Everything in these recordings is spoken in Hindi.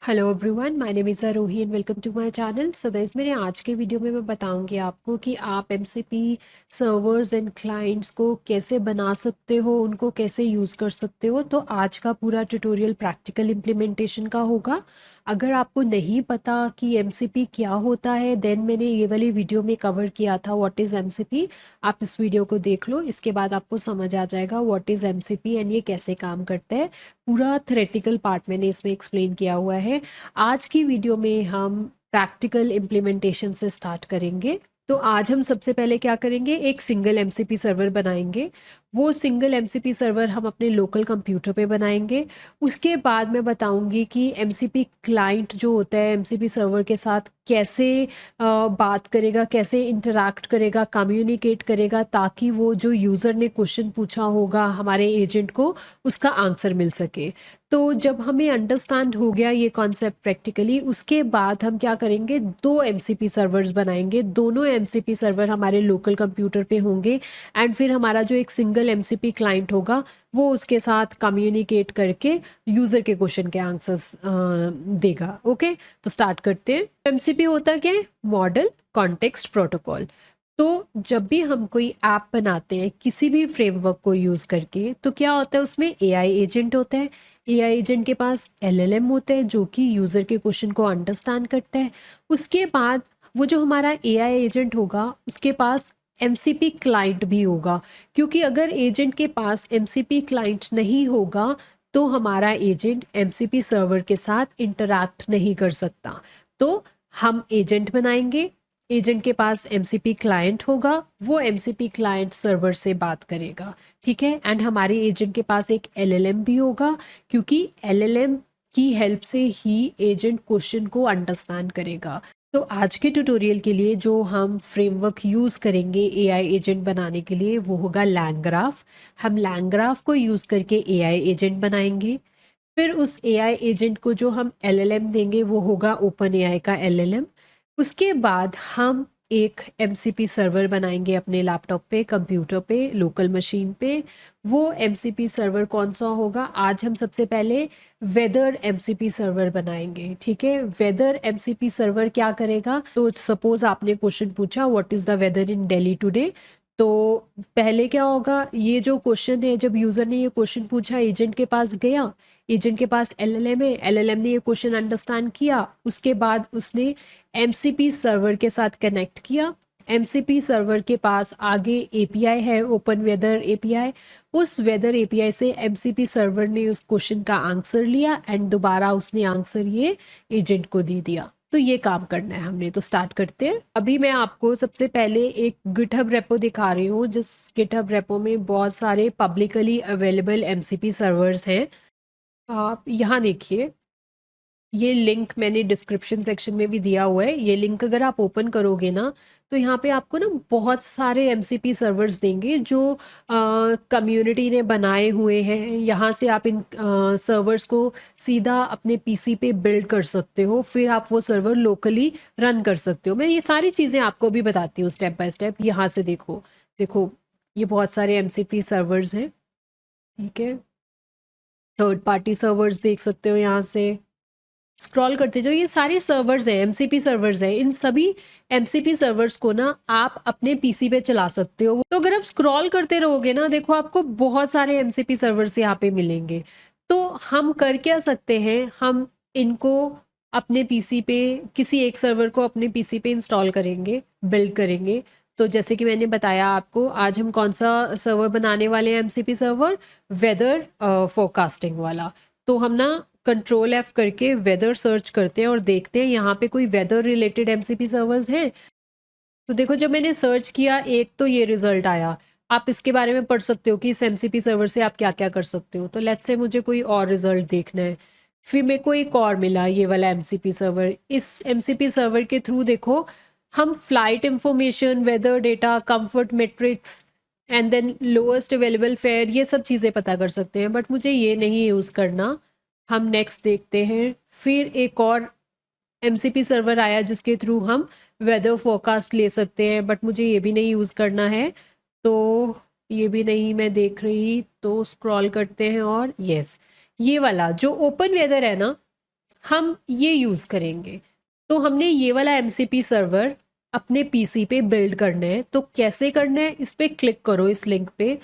Hello everyone, my name is Aarohi and welcome to my channel. So guys, मेरे आज के वीडियो में मैं बताऊंगी आपको कि आप एमसीपी सर्वर्स एंड क्लाइंट्स को कैसे बना सकते हो, उनको कैसे यूज़ कर सकते हो। तो आज का पूरा ट्यूटोरियल प्रैक्टिकल इम्प्लीमेंटेशन का होगा। अगर आपको नहीं पता कि एमसीपी क्या होता है, देन मैंने ये वाली वीडियो में कवर किया था व्हाट इज़ एमसीपी। आप इस वीडियो को देख लो, इसके बाद आपको समझ आ जाएगा व्हाट इज़ एमसीपी एंड ये कैसे काम करता है। पूरा थ्योरेटिकल पार्ट मैंने इसमें एक्सप्लेन किया हुआ है। आज की वीडियो में हम प्रैक्टिकल इम्प्लीमेंटेशन से स्टार्ट करेंगे। तो आज हम सबसे पहले क्या करेंगे, एक सिंगल एमसीपी सर्वर बनाएंगे। वो सिंगल एमसीपी सर्वर हम अपने लोकल कंप्यूटर पे बनाएंगे। उसके बाद मैं बताऊंगी कि एमसीपी क्लाइंट जो होता है एमसीपी सर्वर के साथ कैसे बात करेगा, कैसे इंटरैक्ट करेगा, कम्युनिकेट करेगा, ताकि वो जो यूज़र ने क्वेश्चन पूछा होगा हमारे एजेंट को, उसका आंसर मिल सके। तो जब हमें अंडरस्टैंड हो गया ये कॉन्सेप्ट प्रैक्टिकली, उसके बाद हम क्या करेंगे, दो एमसीपी सर्वर्स बनाएंगे। दोनों एमसीपी सर्वर हमारे लोकल कंप्यूटर पे होंगे एंड फिर हमारा जो एक सिंगल एमसीपी क्लाइंट होगा वो उसके साथ कम्युनिकेट करके यूज़र के क्वेश्चन के आंसर्स देगा। ओके, तो स्टार्ट करते हैं। एमसीपी होता क्या है? Model context protocol. तो जब भी हम कोई ऐप बनाते हैं किसी भी फ्रेमवर्क को यूज़ करके, तो क्या होता है, उसमें एआई एजेंट होता है। एआई एजेंट के पास एलएलएम होता है जो कि यूज़र के क्वेश्चन को अंडरस्टैंड करता है। उसके बाद वो जो हमारा एआई एजेंट होगा उसके पास एमसीपी क्लाइंट भी होगा, क्योंकि अगर एजेंट के पास एमसीपी क्लाइंट नहीं होगा तो हमारा एजेंट एमसीपी सर्वर के साथ इंटरैक्ट नहीं कर सकता। तो हम एजेंट बनाएंगे, एजेंट के पास एमसीपी क्लाइंट होगा, वो एमसीपी क्लाइंट सर्वर से बात करेगा। ठीक है, एंड हमारे एजेंट के पास एक एलएलएम भी होगा, क्योंकि एलएलएम की हेल्प से ही एजेंट क्वेश्चन को अंडरस्टैंड करेगा। तो आज के ट्यूटोरियल के लिए जो हम फ्रेमवर्क यूज़ करेंगे एआई एजेंट बनाने के लिए वो होगा लैंग्राफ। हम लैंग्राफ को यूज़ करके एआई एजेंट बनाएंगे। फिर उस एआई एजेंट को जो हम एलएलएम देंगे वो होगा ओपन एआई का एलएलएम। उसके बाद हम एक एमसीपी सर्वर बनाएंगे अपने लैपटॉप पे, कंप्यूटर पे, लोकल मशीन पे। वो एमसीपी सर्वर कौन सा होगा? आज हम सबसे पहले वेदर एमसीपी सर्वर बनाएंगे। ठीक है, वेदर एमसीपी सर्वर क्या करेगा? तो सपोज आपने क्वेश्चन पूछा what is the weather in Delhi today. तो पहले क्या होगा, ये जो क्वेश्चन है, जब यूज़र ने ये क्वेश्चन पूछा, एजेंट के पास गया, एजेंट के पास एलएलएम है, एलएलएम ने ये क्वेश्चन अंडरस्टैंड किया, उसके बाद उसने एमसीपी सर्वर के साथ कनेक्ट किया। एमसीपी सर्वर के पास आगे एपीआई है, ओपन वेदर एपीआई। उस वेदर एपीआई से एमसीपी सर्वर ने उस क्वेश्चन का आंसर लिया एंड दोबारा उसने आंसर ये एजेंट को दे दिया। तो ये काम करना है हमने। तो स्टार्ट करते हैं। अभी मैं आपको सबसे पहले एक गिटहब रेपो दिखा रही हूँ, जिस गिटहब रेपो में बहुत सारे पब्लिकली अवेलेबल एमसीपी सर्वर्स हैं। आप यहाँ देखिए, ये लिंक मैंने डिस्क्रिप्शन सेक्शन में भी दिया हुआ है। ये लिंक अगर आप ओपन करोगे ना, तो यहाँ पे आपको ना बहुत सारे एमसीपी सर्वर्स देंगे जो कम्युनिटी ने बनाए हुए हैं। यहाँ से आप इन सर्वर्स को सीधा अपने पीसी पे बिल्ड कर सकते हो, फिर आप वो सर्वर लोकली रन कर सकते हो। मैं ये सारी चीज़ें आपको भी बताती हूँ स्टेप बाय स्टेप। यहाँ से देखो, देखो ये बहुत सारे एमसीपी सर्वर्स हैं। ठीक है, थर्ड पार्टी सर्वर्स देख सकते हो। यहाँ से स्क्रॉल करते जाओ, ये सारे सर्वर्स हैं, एमसीपी सर्वर्स हैं। इन सभी एमसीपी सर्वर्स को ना आप अपने पीसी पे चला सकते हो। तो अगर आप स्क्रॉल करते रहोगे ना, देखो आपको बहुत सारे एमसीपी सर्वर्स यहाँ पे मिलेंगे। तो हम कर क्या सकते हैं, हम इनको अपने पीसी पे, किसी एक सर्वर को अपने पीसी पे इंस्टॉल करेंगे, बिल्ड करेंगे। तो जैसे कि मैंने बताया आपको, आज हम कौन सा सर्वर बनाने वाले हैं, एमसीपी सर्वर वेदर फोरकास्टिंग वाला। तो हम ना कंट्रोल एफ करके वेदर सर्च करते हैं और देखते हैं यहाँ पे कोई वेदर रिलेटेड एमसीपी सर्वर्स हैं। तो देखो, जब मैंने सर्च किया, एक तो ये रिजल्ट आया। आप इसके बारे में पढ़ सकते हो कि इस एमसीपी सर्वर से आप क्या क्या कर सकते हो। तो लेट्स से मुझे कोई और रिजल्ट देखना है, फिर मेरे को एक और मिला, ये वाला एमसीपी सर्वर। इस एमसीपी सर्वर के थ्रू देखो हम flight information, weather data, comfort metrics and then lowest available fare, ये सब चीज़ें पता कर सकते हैं। बट मुझे ये नहीं यूज़ करना। हम नेक्स्ट देखते हैं। फिर एक और एमसीपी सर्वर आया जिसके थ्रू हम वेदर फोरकास्ट ले सकते हैं, बट मुझे ये भी नहीं यूज़ करना है। तो ये भी नहीं मैं देख रही। तो स्क्रॉल करते हैं और यस, ये वाला जो ओपन वेदर है ना, हम ये यूज़ करेंगे। तो हमने ये वाला MCP सर्वर अपने PC पे बिल्ड करना है। तो कैसे करना है, इस पे क्लिक करो इस लिंक पे।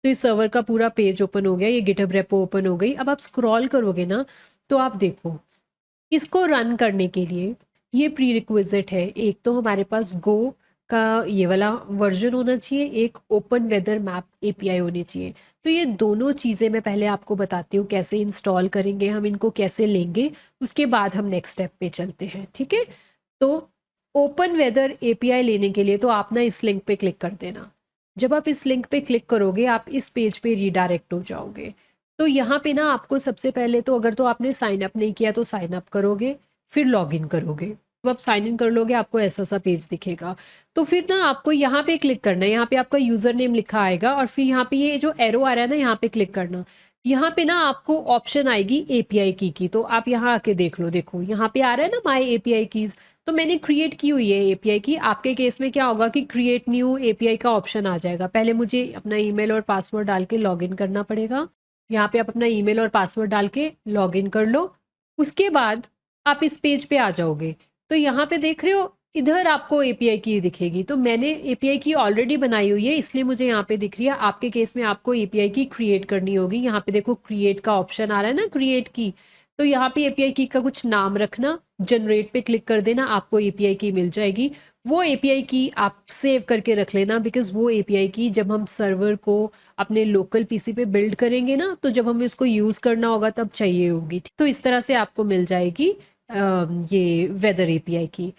तो इस सर्वर का पूरा पेज ओपन हो गया, ये गिटहब रेपो ओपन हो गई। अब आप स्क्रॉल करोगे ना तो आप देखो इसको रन करने के लिए ये प्री रिक्विजिट है। एक तो हमारे पास गो का ये वाला वर्जन होना चाहिए, एक ओपन वेदर मैप API होनी चाहिए। तो ये दोनों चीज़ें मैं पहले आपको बताती हूँ कैसे इंस्टॉल करेंगे, हम इनको कैसे लेंगे, उसके बाद हम नेक्स्ट स्टेप पे चलते हैं, ठीक है। तो ओपन वेदर API लेने के लिए तो आप ना इस लिंक पे क्लिक कर देना। जब आप इस लिंक पे क्लिक करोगे आप इस पेज पे रीडायरेक्ट हो जाओगे। तो यहाँ पे ना आपको सबसे पहले तो अगर तो आपने साइन अप नहीं किया तो साइन अप करोगे, फिर लॉग इन करोगे। जब आप साइन इन कर लोगे आपको ऐसा सा पेज दिखेगा। तो फिर ना आपको यहाँ पे क्लिक करना है, यहाँ पे आपका यूज़र नेम लिखा आएगा और फिर यहाँ पे ये जो एरो आ रहा है ना यहाँ पे क्लिक करना। यहाँ पे ना आपको ऑप्शन आएगी API की। तो आप यहाँ आके देख लो, देखो यहाँ पे आ रहा है ना माई API कीज़। तो मैंने क्रिएट की हुई है API की। आपके केस में क्या होगा कि क्रिएट न्यू API का ऑप्शन आ जाएगा। पहले मुझे अपना ईमेल और पासवर्ड डाल के लॉग इन करना पड़ेगा। यहाँ पे आप अपना ईमेल और पासवर्ड डाल के लॉग इन कर लो। उसके बाद आप इस पेज पे आ जाओगे। तो यहाँ पे देख रहे हो इधर आपको API की दिखेगी। तो मैंने API की ऑलरेडी बनाई हुई है इसलिए मुझे यहाँ पे दिख रही है। आपके केस में आपको API की क्रिएट करनी होगी। यहाँ पे देखो क्रिएट का ऑप्शन आ रहा है ना, क्रिएट की। तो यहाँ पे API की का कुछ नाम रखना, जनरेट पे क्लिक कर देना, आपको API की मिल जाएगी। वो API की आप सेव करके रख लेना, बिकॉज वो API की जब हम सर्वर को अपने लोकल PC पे बिल्ड करेंगे ना तो जब हमें उसको यूज़ करना होगा तब चाहिए होगी। तो इस तरह से आपको मिल जाएगी ये वेदर API की।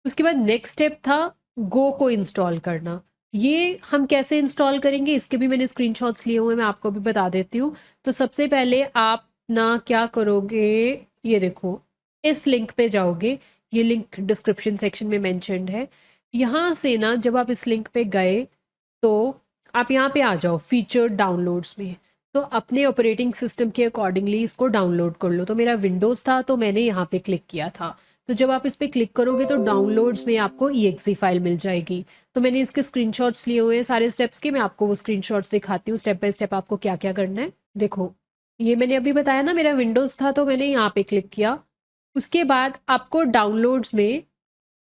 उसके बाद नेक्स्ट स्टेप था गो को इंस्टॉल करना। ये हम कैसे इंस्टॉल करेंगे इसके भी मैंने स्क्रीनशॉट्स लिए हुए हैं, मैं आपको भी बता देती हूँ। तो सबसे पहले आप ना क्या करोगे, ये देखो इस लिंक पे जाओगे। ये लिंक डिस्क्रिप्शन सेक्शन में मेंशन्ड है। यहाँ से ना जब आप इस लिंक पे गए तो आप यहाँ पे आ जाओ फीचर्ड डाउनलोड्स में। तो अपने ऑपरेटिंग सिस्टम के अकॉर्डिंगली इसको डाउनलोड कर लो। तो मेरा विंडोज़ था तो मैंने यहाँ पे क्लिक किया था। तो जब आप इस पर क्लिक करोगे तो डाउनलोड्स में आपको EXE फाइल मिल जाएगी। तो मैंने इसके स्क्रीनशॉट्स लिए हुए हैं सारे स्टेप्स के, मैं आपको वो स्क्रीनशॉट्स दिखाती हूँ स्टेप बाय स्टेप आपको क्या क्या करना है। देखो ये मैंने अभी बताया ना मेरा विंडोज़ था तो मैंने यहाँ पे क्लिक किया। उसके बाद आपको डाउनलोड्स में,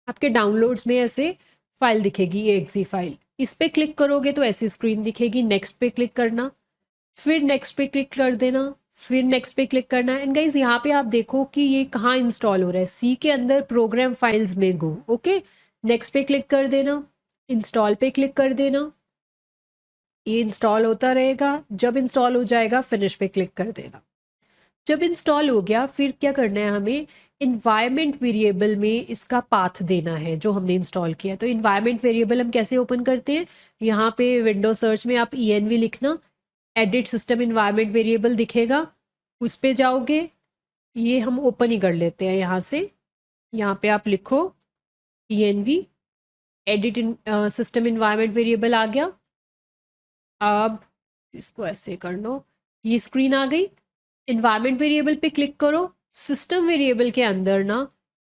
आपके डाउनलोड्स में ऐसे फाइल दिखेगी EXE फाइल। इस पे क्लिक करोगे तो ऐसी स्क्रीन दिखेगी। नेक्स्ट पे क्लिक करना, फिर नेक्स्ट पे क्लिक कर देना, फिर नेक्स्ट पे क्लिक करना। एंड गाइज यहाँ पे आप देखो कि ये कहाँ इंस्टॉल हो रहा है, सी के अंदर प्रोग्राम फाइल्स में गो। ओके, नेक्स्ट पे क्लिक कर देना, इंस्टॉल पे क्लिक कर देना। ये इंस्टॉल होता रहेगा। जब इंस्टॉल हो जाएगा फिनिश पे क्लिक कर देना। जब इंस्टॉल हो गया फिर क्या करना है, हमें इन्वायरमेंट वेरिएबल में इसका पाथ देना है जो हमने इंस्टॉल किया। तो इन्वायरमेंट वेरिएबल हम कैसे ओपन करते हैं, यहाँ पे विंडो सर्च में आप env लिखना, एडिट सिस्टम इन्वायरमेंट वेरिएबल दिखेगा, उस पे जाओगे। ये हम ओपन ही कर लेते हैं यहाँ से। यहाँ पे आप लिखो env edit system environment variable आ गया। अब इसको ऐसे कर लो, ये स्क्रीन आ गई। इन्वायरमेंट वेरिएबल पे क्लिक करो, सिस्टम वेरिएबल के अंदर ना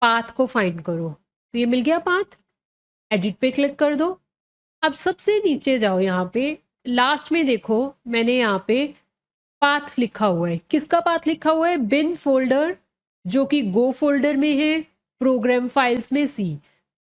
पाथ को फाइंड करो। तो ये मिल गया पाथ, एडिट पे क्लिक कर दो। अब सबसे नीचे जाओ, यहाँ पे लास्ट में देखो मैंने यहाँ पे पाथ लिखा हुआ है। किसका पाथ लिखा हुआ है, बिन फोल्डर जो कि गो फोल्डर में है, प्रोग्राम फाइल्स में सी।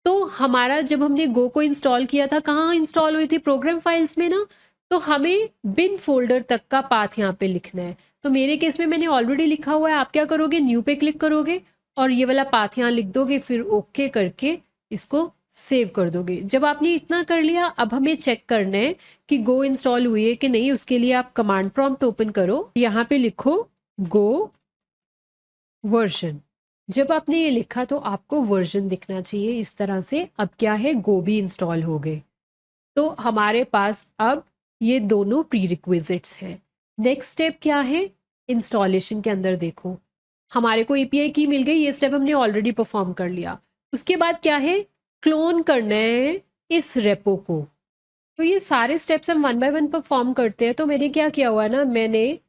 तो हमारा जब हमने गो को इंस्टॉल किया था कहाँ इंस्टॉल हुई थी, प्रोग्राम फाइल्स में ना। तो हमें बिन फोल्डर तक का पाथ यहाँ पे लिखना है। तो मेरे केस में मैंने ऑलरेडी लिखा हुआ है। आप क्या करोगे, न्यू पे क्लिक करोगे और ये वाला पाथ यहाँ लिख दोगे, फिर ओके करके इसको सेव कर दोगे। जब आपने इतना कर लिया अब हमें चेक करना है कि गो इंस्टॉल हुई है कि नहीं। उसके लिए आप कमांड प्रॉम्प्ट ओपन करो, यहाँ पे लिखो गो वर्जन। जब आपने ये लिखा तो आपको वर्जन दिखना चाहिए इस तरह से। अब क्या है, गो भी इंस्टॉल हो गए। तो हमारे पास अब ये दोनों प्री रिक्विजिट्स हैं। नेक्स्ट स्टेप क्या है, इंस्टॉलेशन के अंदर देखो हमारे को API की मिल गई, ये स्टेप हमने ऑलरेडी परफॉर्म कर लिया। उसके बाद क्या है, क्लोन करना है इस रेपो को। तो ये सारे स्टेप्स हम 1 बाय 1 परफॉर्म करते हैं। तो मैंने क्या किया हुआ है ना, मैंने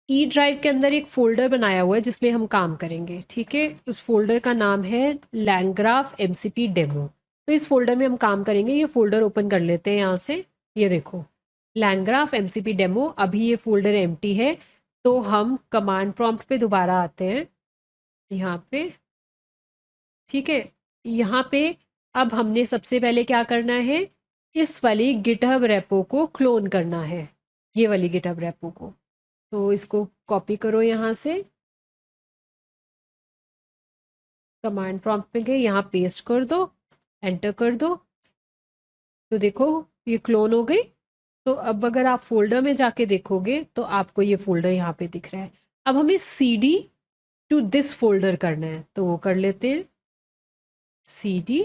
ई ड्राइव के अंदर एक फ़ोल्डर बनाया हुआ है जिसमें हम काम करेंगे, ठीक है। उस फोल्डर का नाम है LangGraph MCP डेमो। तो इस फोल्डर में हम काम करेंगे। ये फोल्डर ओपन कर लेते हैं यहाँ से। ये देखो LangGraph MCP डेमो, अभी ये फोल्डर एम्प्टी है। तो हम कमांड प्रॉम्प्ट पे दोबारा आते हैं यहाँ पे, ठीक है। यहाँ पे अब हमने सबसे पहले क्या करना है, इस वाली गिटहब रेपो को क्लोन करना है, ये वाली गिटहब रेपो को। तो इसको कॉपी करो यहाँ से, कमांड प्रॉम्प्ट पे गए, यहाँ पेस्ट कर दो, एंटर कर दो। तो देखो ये क्लोन हो गई। तो अब अगर आप फोल्डर में जाके देखोगे तो आपको ये फोल्डर यहाँ पे दिख रहा है। अब हमें cd टू दिस फोल्डर करना है, तो वो कर लेते हैं, cd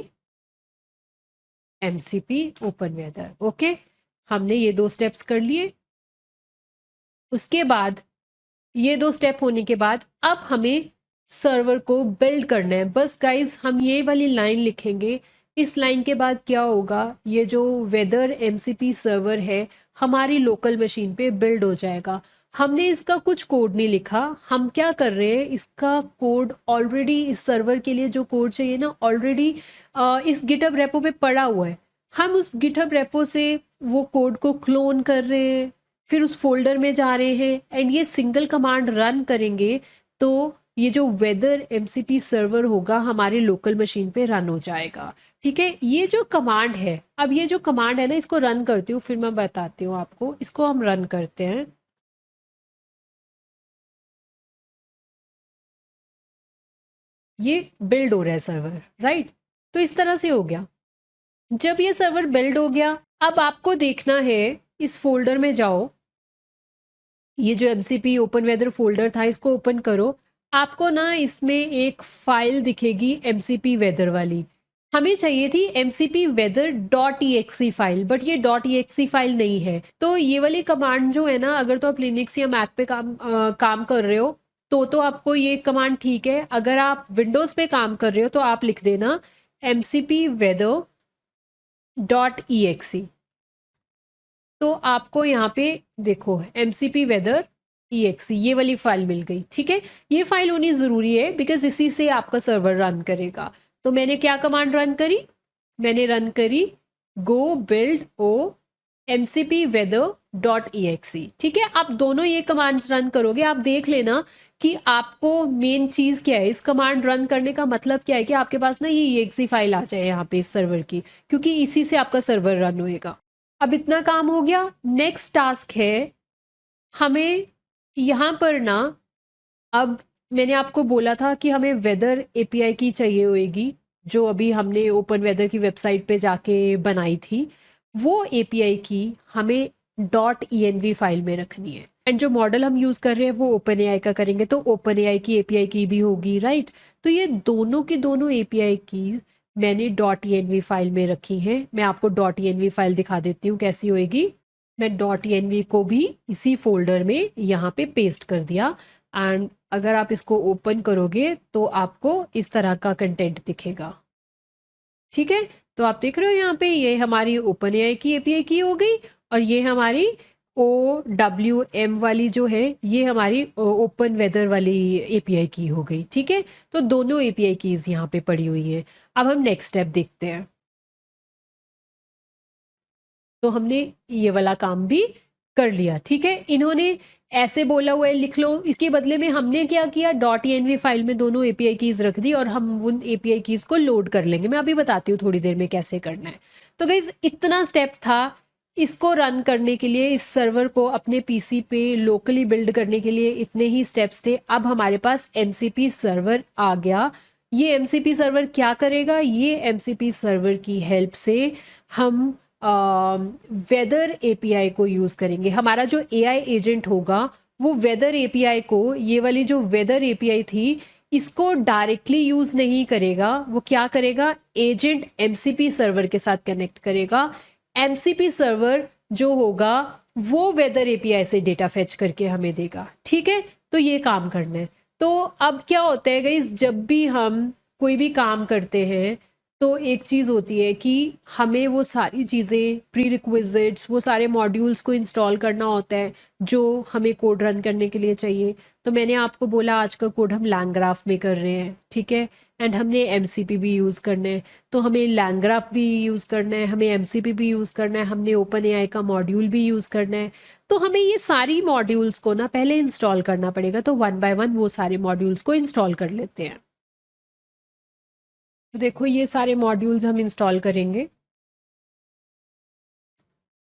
mcp open weather. Okay, हमने ये 2 स्टेप्स कर लिए। उसके बाद ये 2 स्टेप होने के बाद अब हमें सर्वर को बिल्ड करना है। बस गाइज हम ये वाली लाइन लिखेंगे, इस लाइन के बाद क्या होगा, ये जो वेदर एमसीपी सर्वर है हमारी लोकल मशीन पे बिल्ड हो जाएगा। हमने इसका कुछ कोड नहीं लिखा, हम क्या कर रहे हैं, इसका कोड ऑलरेडी इस सर्वर के लिए जो कोड चाहिए ना, ऑलरेडी इस गिटहब रेपो पे पड़ा हुआ है। हम उस गिटहब रेपो से वो कोड को क्लोन कर रहे हैं, फिर उस फोल्डर में जा रहे हैं एंड ये सिंगल कमांड रन करेंगे तो ये जो वेदर एमसीपी सर्वर होगा हमारे लोकल मशीन पे रन हो जाएगा। ठीक है, ये जो कमांड है, अब ये जो कमांड है ना, इसको रन करती हूँ फिर मैं बताती हूँ आपको। इसको हम रन करते हैं, ये बिल्ड हो रहा है सर्वर, राइट। तो इस तरह से हो गया। जब ये सर्वर बिल्ड हो गया, अब आपको देखना है, इस फोल्डर में जाओ, ये जो MCP ओपन वेदर फोल्डर था इसको ओपन करो। आपको ना इसमें एक फाइल दिखेगी MCP वेदर वाली, हमें चाहिए थी MCP weather .exe file, but ये .exe फाइल नहीं है। तो ये वाली कमांड जो है ना, अगर तो आप लिनक्स या मैक पे काम कर रहे हो तो आपको ये कमांड ठीक है। अगर आप विंडोज़ पे काम कर रहे हो तो आप लिख देना MCP वेदर .exe। तो आपको यहाँ पे देखो MCP वेदर exe ये वाली फाइल मिल गई। ठीक है, ये फाइल होनी ज़रूरी है बिकॉज इसी से आपका सर्वर रन करेगा। तो मैंने क्या कमांड रन करी, मैंने रन करी गो बिल्ड ओ MCP वेदर .exe। ठीक है, आप दोनों ये कमांड्स रन करोगे, आप देख लेना कि आपको मेन चीज़ क्या है, इस कमांड रन करने का मतलब क्या है कि आपके पास ना ये exe फाइल आ जाए यहाँ पे इस सर्वर की, क्योंकि इसी से आपका सर्वर रन होएगा। अब इतना काम हो गया। नेक्स्ट टास्क है हमें यहाँ पर ना, अब मैंने आपको बोला था कि हमें वेदर एपीआई की चाहिए होएगी, जो अभी हमने ओपन वेदर की वेबसाइट पे जाके बनाई थी। वो एपीआई की हमें .env फाइल में रखनी है एंड जो मॉडल हम यूज़ कर रहे हैं वो ओपन एआई का करेंगे, तो ओपन एआई की एपीआई की भी होगी, राइट। तो ये दोनों की दोनों एपीआई की मैंने .env फाइल में रखी है। मैं आपको .env फाइल दिखा देती हूँ कैसी होएगी। मैं .env को भी इसी फोल्डर में यहाँ पे पेस्ट कर दिया एंड अगर आप इसको ओपन करोगे तो आपको इस तरह का कंटेंट दिखेगा। ठीक है, तो आप देख रहे हो यहाँ पे ये हमारी ओपन एआई की एपीआई की हो गई और ये हमारी OWM वाली जो है ये हमारी ओपन वेदर वाली एपीआई की हो गई। ठीक है, तो दोनों एपीआई कीज यहाँ पे पड़ी हुई है। अब हम नेक्स्ट स्टेप देखते हैं। तो हमने ये वाला काम भी कर लिया। ठीक है, इन्होंने ऐसे बोला हुआ है लिख लो, इसके बदले में हमने क्या किया, .env फाइल में दोनों एपीआई कीज रख दी और हम उन एपीआई कीज को लोड कर लेंगे। मैं अभी बताती हूँ थोड़ी देर में कैसे करना है। तो गाइस इतना स्टेप था, इसको रन करने के लिए, इस सर्वर को अपने पीसी पे लोकली बिल्ड करने के लिए इतने ही स्टेप्स थे। अब हमारे पास MCP सर्वर आ गया। ये MCP सर्वर क्या करेगा, ये MCP सर्वर की हेल्प से हम वेदर एपीआई को यूज़ करेंगे। हमारा जो एआई एजेंट होगा वो वेदर एपीआई को, ये वाली जो वेदर एपीआई थी इसको डायरेक्टली यूज़ नहीं करेगा। वो क्या करेगा, एजेंट MCP सर्वर के साथ कनेक्ट करेगा। MCP सर्वर जो होगा वो वेदर एपीआई से डेटा फेच करके हमें देगा। ठीक है, तो ये काम करना है। तो अब क्या होता है गाइस, जब भी हम कोई भी काम करते हैं तो एक चीज़ होती है कि हमें वो सारी चीज़ें प्री रिक्विजिट्स वो सारे मॉड्यूल्स को इंस्टॉल करना होता है जो हमें कोड रन करने के लिए चाहिए। तो मैंने आपको बोला आज का कोड हम लैंग्राफ में कर रहे हैं, ठीक है, एंड हमने एमसीपी भी यूज़ करना है। तो हमें लैंग्राफ भी यूज़ करना है, हमें एमसीपी भी यूज़ करना है, हमने ओपन एआई का मॉड्यूल भी यूज़ करना है। तो हमें ये सारी मॉड्यूल्स को ना पहले इंस्टॉल करना पड़ेगा। तो वन बाय वन वो सारे मॉड्यूल्स को इंस्टॉल कर लेते हैं। तो देखो ये सारे मॉड्यूल्स हम इंस्टॉल करेंगे।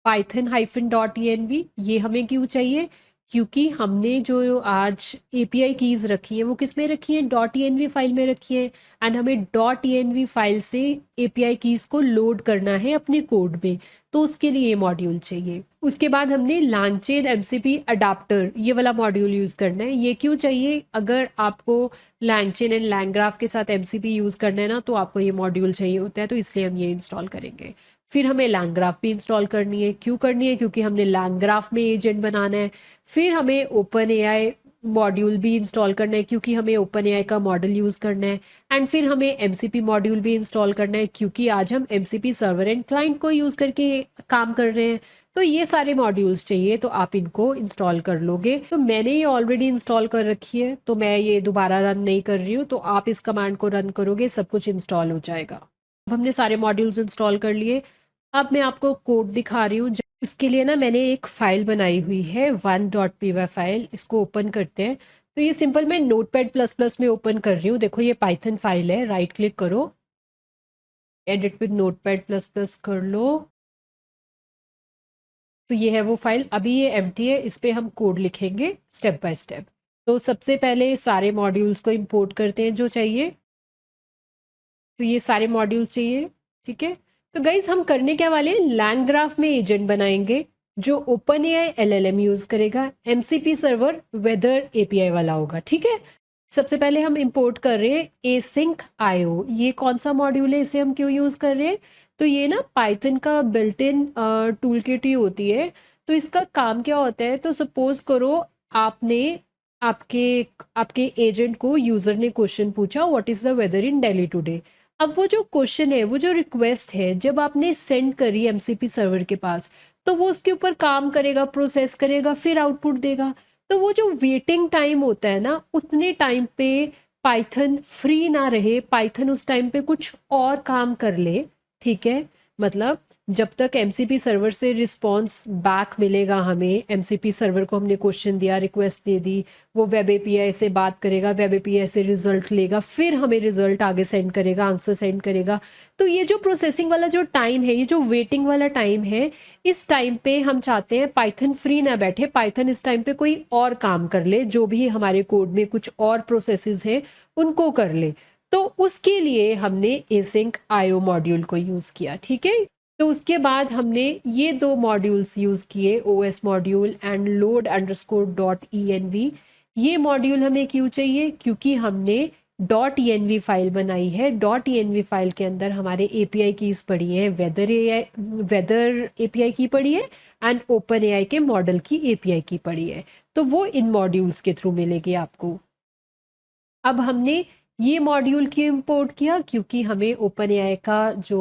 python-env ये हमें क्यों चाहिए? क्योंकि हमने जो आज एपीआई कीज रखी है वो किस में रखी है? .env फाइल में रखी है, एंड हमें .env फाइल से एपीआई कीज को लोड करना है अपने कोड में। तो उसके लिए ये मॉड्यूल चाहिए। उसके बाद हमने LangChain MCP अडाप्टर ये वाला मॉड्यूल यूज़ करना है। ये क्यों चाहिए? अगर आपको LangChain एंड LangGraph के साथ MCP यूज़ करना है ना, तो आपको ये मॉड्यूल चाहिए होता है। तो इसलिए हम ये इंस्टॉल करेंगे। फिर हमें LangGraph भी इंस्टॉल करनी है। क्यों करनी है? क्योंकि हमने LangGraph में एजेंट बनाना है। फिर हमें ओपन एआई मॉड्यूल भी इंस्टॉल करना है क्योंकि हमें ओपन एआई का मॉडल यूज़ करना है। एंड फिर हमें एमसीपी मॉड्यूल भी इंस्टॉल करना है क्योंकि आज हम एमसीपी सर्वर एंड क्लाइंट को यूज़ करके काम कर रहे हैं। तो ये सारे मॉड्यूल्स चाहिए, तो आप इनको इंस्टॉल कर लोगे। तो मैंने ये ऑलरेडी इंस्टॉल कर रखी है, तो मैं ये दोबारा रन नहीं कर रही हूँ। तो आप इस कमांड को रन करोगे, सब कुछ इंस्टॉल हो जाएगा। अब हमने सारे मॉड्यूल्स इंस्टॉल कर लिए। अब मैं आपको कोड दिखा रही हूँ। इसके लिए ना मैंने एक फ़ाइल बनाई हुई है 1.py फाइल। इसको ओपन करते हैं। तो ये सिंपल मैं Notepad++ में ओपन कर रही हूँ। देखो ये पाइथन फाइल है। राइट क्लिक करो, एडिट विद Notepad++ कर लो। तो ये है वो फाइल। अभी ये एम्प्टी है, इस पर हम कोड लिखेंगे स्टेप बाय स्टेप। तो सबसे पहले सारे मॉड्यूल्स को इंपोर्ट करते हैं जो चाहिए। तो ये सारे मॉड्यूल्स चाहिए, ठीक है। तो गाइज हम करने क्या वाले हैं? LangGraph में एजेंट बनाएंगे जो ओपन एआई LLM यूज करेगा। एमसीपी सर्वर वेदर एपीआई वाला होगा, ठीक है। सबसे पहले हम इंपोर्ट कर रहे हैं एसिंक आईओ। ये कौन सा मॉड्यूल है, इसे हम क्यों यूज कर रहे हैं? तो ये ना पाइथन का बिल्ट इन टूल किट ही होती है। तो इसका काम क्या होता है? तो सपोज करो आपने आपके आपके एजेंट को यूजर ने क्वेश्चन पूछा, what is the weather in Delhi today. अब वो जो क्वेश्चन है, वो जो रिक्वेस्ट है, जब आपने सेंड करी एमसीपी सर्वर के पास, तो वो उसके ऊपर काम करेगा, प्रोसेस करेगा, फिर आउटपुट देगा। तो वो जो वेटिंग टाइम होता है ना, उतने टाइम पे पाइथन फ्री ना रहे, पाइथन उस टाइम पे कुछ और काम कर ले, ठीक है। मतलब जब तक एमसीपी सर्वर से रिस्पॉन्स बैक मिलेगा हमें, एमसीपी सर्वर को हमने क्वेश्चन दिया, रिक्वेस्ट दे दी, वो वेब एपीआई से बात करेगा, वेब एपीआई से रिजल्ट लेगा, फिर हमें रिजल्ट आगे सेंड करेगा, आंसर सेंड करेगा। तो ये जो प्रोसेसिंग वाला जो टाइम है, ये जो वेटिंग वाला टाइम है, इस टाइम पे हम चाहते हैं पाइथन फ्री ना बैठे, पाइथन इस टाइम पे कोई और काम कर ले, जो भी हमारे कोड में कुछ और प्रोसेसेस है उनको कर ले। तो उसके लिए हमने एसिंक आईओ मॉड्यूल को यूज़ किया, ठीक है। तो उसके बाद हमने ये दो मॉड्यूल्स यूज़ किए, ओएस मॉड्यूल एंड load_.env। ये मॉड्यूल हमें क्यों चाहिए? क्योंकि हमने .env फाइल बनाई है। .env फाइल के अंदर हमारे एपीआई कीज पड़ी हैं, वेदर एपीआई की पड़ी है, एंड ओपन एआई के मॉडल की एपीआई की पड़ी है। तो वो इन मॉड्यूल्स के थ्रू मिलेगी आपको। अब हमने ये मॉड्यूल क्यों इंपोर्ट किया? क्योंकि हमें ओपन एआई का जो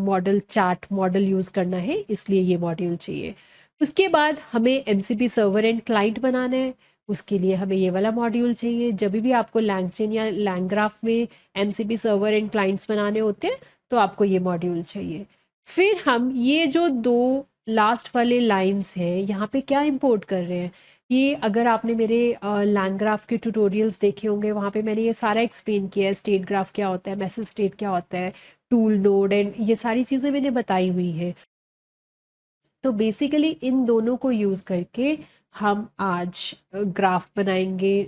मॉडल चैट मॉडल यूज़ करना है, इसलिए ये मॉड्यूल चाहिए। उसके बाद हमें एमसीपी सर्वर एंड क्लाइंट बनाना है, उसके लिए हमें ये वाला मॉड्यूल चाहिए। जब भी आपको LangChain या LangGraph में एमसीपी सर्वर एंड क्लाइंट्स बनाने होते हैं, तो आपको ये मॉड्यूल चाहिए। फिर हम ये जो दो लास्ट वाले लाइंस हैं, यहाँ पे क्या इंपोर्ट कर रहे हैं? ये अगर आपने मेरे LangGraph के ट्यूटोरियल्स देखे होंगे, वहाँ पे मैंने ये सारा एक्सप्लेन किया है। स्टेट ग्राफ क्या होता है, मैसेज स्टेट क्या होता है, टूल नोड, एंड ये सारी चीज़ें मैंने बताई हुई है। तो बेसिकली इन दोनों को यूज़ करके हम आज ग्राफ बनाएंगे,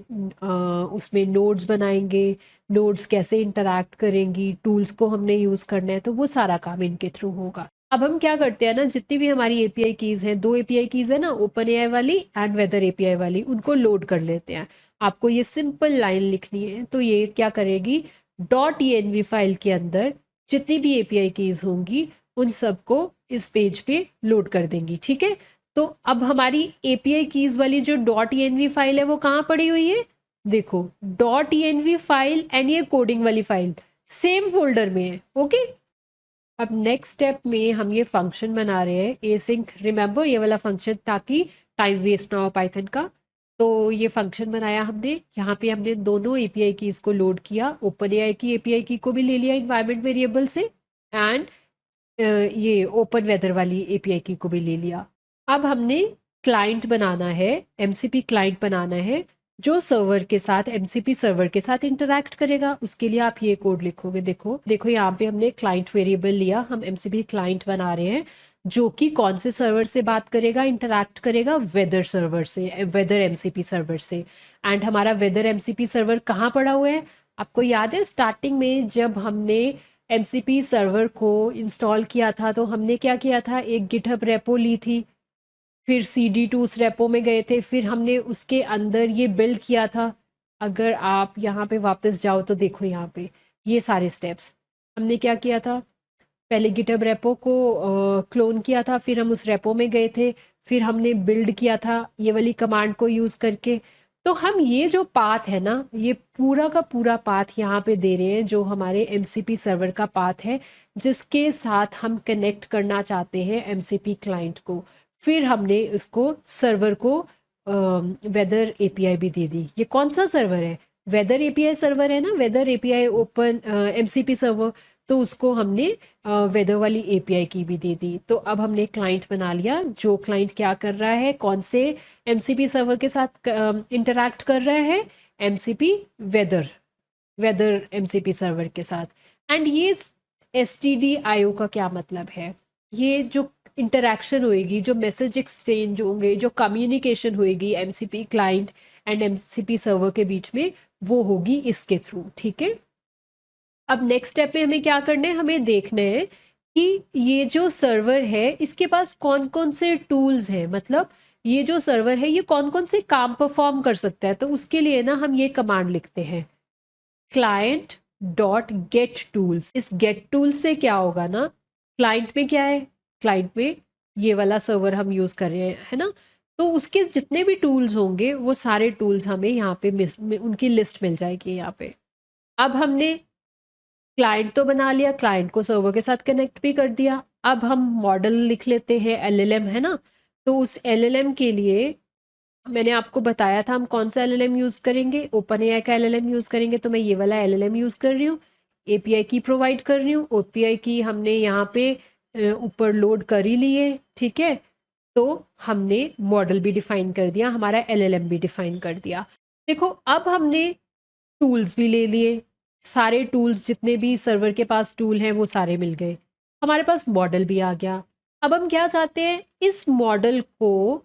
उसमें नोड्स बनाएंगे, नोड्स कैसे इंटरैक्ट करेंगी, टूल्स को हमने यूज़ करना है, तो वो सारा काम इनके थ्रू होगा। अब हम क्या करते हैं ना, जितनी भी हमारी एपीआई कीज़ हैं, दो एपीआई कीज़ है ना, ओपन एआई वाली एंड वेदर एपीआई वाली, उनको लोड कर लेते हैं। आपको ये सिंपल लाइन लिखनी है। तो ये क्या करेगी, .env फाइल के अंदर जितनी भी एपीआई कीज़ होंगी उन सबको इस पेज पे लोड कर देंगी, ठीक है। तो अब हमारी एपीआई कीज वाली जो .env फाइल है वो कहाँ पड़ी हुई है? देखो, .env फाइल एंड ये कोडिंग वाली फाइल सेम फोल्डर में है। ओके, अब नेक्स्ट स्टेप में हम ये फंक्शन बना रहे हैं एसिंक, रिमेंबर ये वाला फंक्शन, ताकि टाइम वेस्ट ना हो पाइथन का। तो ये फंक्शन बनाया हमने, यहाँ पे हमने दोनों एपीआई की इसको लोड किया, ओपन एआई की एपीआई की को भी ले लिया इन्वायरमेंट वेरिएबल से, एंड ये ओपन वेदर वाली एपीआई की को भी ले लिया। अब हमने क्लाइंट बनाना है, एमसीपी क्लाइंट बनाना है, जो सर्वर के साथ, एमसीपी सर्वर के साथ इंटरैक्ट करेगा। उसके लिए आप ये कोड लिखोगे, देखो देखो यहाँ पे हमने क्लाइंट वेरिएबल लिया, हम एमसीपी क्लाइंट बना रहे हैं, जो कि कौन से सर्वर से बात करेगा, इंटरैक्ट करेगा, वेदर सर्वर से, वेदर एमसीपी सर्वर से। एंड हमारा वेदर एमसीपी सर्वर कहाँ पड़ा हुआ है? आपको याद है स्टार्टिंग में जब हमने एमसीपी सर्वर को इंस्टॉल किया था तो हमने क्या किया था, एक गिटहब रेपो ली थी, फिर CD2 उस रेपो में गए थे, फिर हमने उसके अंदर ये बिल्ड किया था। अगर आप यहाँ पे वापस जाओ तो देखो यहाँ पे ये सारे स्टेप्स हमने क्या किया था, पहले गिटहब रेपो को क्लोन किया था, फिर हम उस रेपो में गए थे, फिर हमने बिल्ड किया था ये वाली कमांड को यूज़ करके। तो हम ये जो पाथ है ना, ये पूरा का पूरा पाथ यहाँ पे दे रहे हैं, जो हमारे MCP सर्वर का पाथ है, जिसके साथ हम कनेक्ट करना चाहते हैं MCP क्लाइंट को। फिर हमने उसको सर्वर को वेदर एपीआई भी दे दी। ये कौन सा सर्वर है? वेदर एपीआई सर्वर है ना, weather API open MCP server, तो उसको हमने वेदर वाली एपीआई की भी दे दी। तो अब हमने क्लाइंट बना लिया, जो क्लाइंट क्या कर रहा है, कौन से MCP सर्वर के साथ इंटरैक्ट कर रहा है, MCP weather, weather MCP server के साथ। एंड ये STDIO का क्या मतलब है? ये जो इंटरैक्शन होएगी, जो मैसेज एक्सचेंज होंगे, जो कम्युनिकेशन होएगी MCP client and MCP server के बीच में, वो होगी इसके थ्रू। ठीक है, अब नेक्स्ट स्टेप में हमें क्या करना है, हमें देखना है कि ये जो सर्वर है इसके पास कौन कौन से टूल्स हैं, मतलब ये जो सर्वर है ये कौन कौन से काम परफॉर्म कर सकता है। तो उसके लिए ना हम ये कमांड लिखते हैं, क्लाइंट डॉट गेट टूल्स। इस गेट टूल्स से क्या होगा ना, क्लाइंट में क्या है, क्लाइंट में ये वाला सर्वर हम यूज कर रहे हैं, है ना, तो उसके जितने भी टूल्स होंगे वो सारे टूल्स हमें यहाँ पे उनकी लिस्ट मिल जाएगी यहाँ पे। अब हमने क्लाइंट तो बना लिया, क्लाइंट को सर्वर के साथ कनेक्ट भी कर दिया। अब हम मॉडल लिख लेते हैं, LLM है ना, तो उस LLM के लिए मैंने आपको बताया था हम कौन सा LLM यूज़ करेंगे, ओपन एआई का LLM यूज़ करेंगे। तो मैं ये वाला LLM यूज़ कर रही हूँ, API की प्रोवाइड कर रही हूँ, API की हमने यहाँ पे ऊपर लोड कर ही ली है। ठीक है, तो हमने मॉडल भी डिफाइन कर दिया, हमारा LLM भी डिफाइन कर दिया। देखो अब हमने टूल्स भी ले लिए, सारे टूल्स जितने भी सर्वर के पास टूल हैं वो सारे मिल गए, हमारे पास मॉडल भी आ गया। अब हम क्या चाहते हैं, इस मॉडल को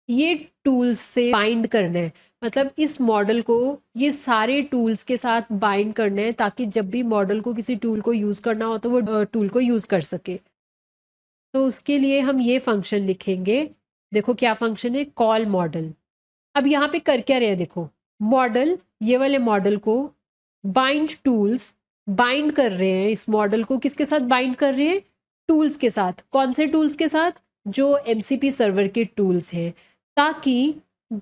ये टूल्स से बाइंड करना है, मतलब इस मॉडल को ये सारे टूल्स के साथ बाइंड करना है, ताकि जब भी मॉडल को किसी टूल को यूज़ करना हो तो वो टूल को यूज़ कर सके। तो उसके लिए हम ये फंक्शन लिखेंगे, देखो क्या फंक्शन है, कॉल मॉडल। अब यहाँ पे कर क्या रहे हैं, देखो मॉडल, ये वाले मॉडल को बाइंड टूल्स, बाइंड कर रहे हैं इस मॉडल को, किसके साथ बाइंड कर रहे हैं, टूल्स के साथ। कौन से टूल्स के साथ? जो MCP सर्वर के टूल्स हैं, ताकि